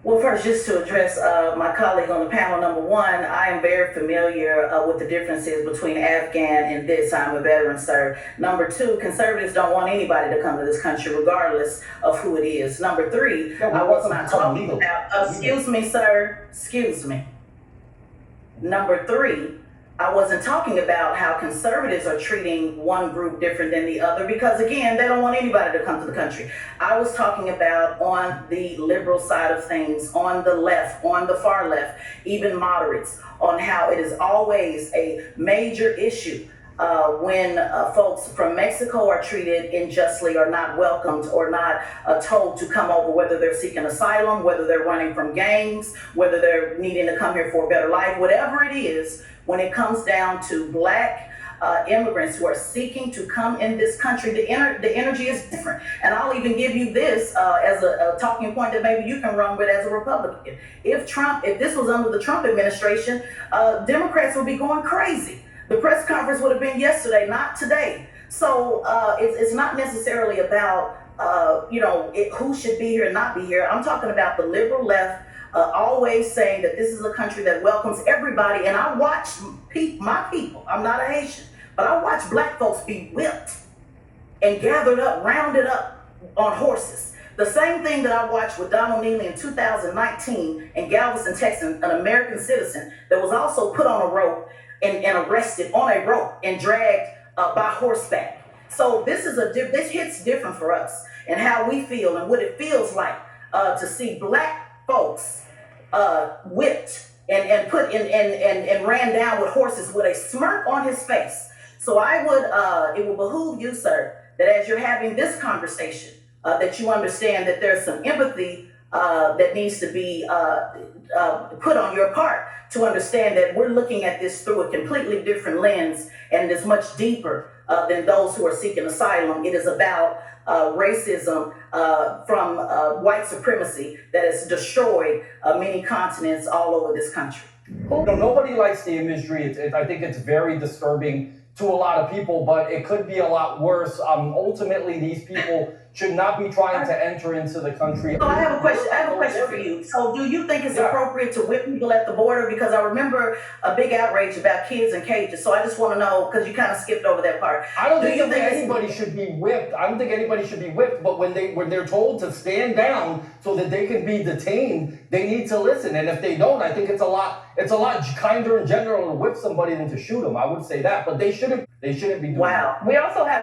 Well, first, just to address my colleague on the panel, number one, I am very familiar with the differences between Afghan and this. I'm a veteran, sir. Number two, conservatives don't want anybody to come to this country, regardless of who it is. Number three, I was not talking about, excuse me, sir, excuse me. Number three, I wasn't talking about how conservatives are treating one group different than the other because, again, they don't want anybody to come to the country. I was talking about on the liberal side of things, on the left, on the far left, even moderates, on how it is always a major issue when folks from Mexico are treated unjustly or not welcomed or not told to come over, whether they're seeking asylum, whether they're running from gangs, whether they're needing to come here for a better life, whatever it is. When it comes down to Black immigrants who are seeking to come in this country, the energy is different. And I'll even give you this as a talking point that maybe you can run with as a Republican. If this was under the Trump administration, Democrats would be going crazy. The press conference would have been yesterday, not today. So it's not necessarily about who should be here and not be here. I'm talking about the liberal left always saying that this is a country that welcomes everybody. And I watch my people, I'm not a Haitian, but I watch Black folks be whipped and gathered up, rounded up on horses. The same thing that I watched with Donald Neely in 2019 in Galveston, Texas, an American citizen that was also put on a rope and arrested on a rope and dragged by horseback. So this hits different for us and how we feel and what it feels like to see Black folks whipped and put in and ran down with horses with a smirk on his face. So it would behoove you, sir, that as you're having this conversation, that you understand that there's some empathy that needs to be put on your part to understand that we're looking at this through a completely different lens, and it is much deeper than those who are seeking asylum. It is about racism from white supremacy that has destroyed many continents all over this country. No, nobody likes the imagery. I think it's very disturbing to a lot of people, but it could be a lot worse. Ultimately, these people should not be trying to enter into the country. So I have a question for you. So do you think it's appropriate to whip people at the border? Because I remember a big outrage about kids in cages. So I just want to know, because you kind of skipped over that part. I don't think anybody should be whipped. I don't think anybody should be whipped. But when they're told to stand down so that they can be detained, they need to listen. And if they don't, I think it's a lot kinder in general to whip somebody than to shoot them. I would say that. But they shouldn't be doing that. We also have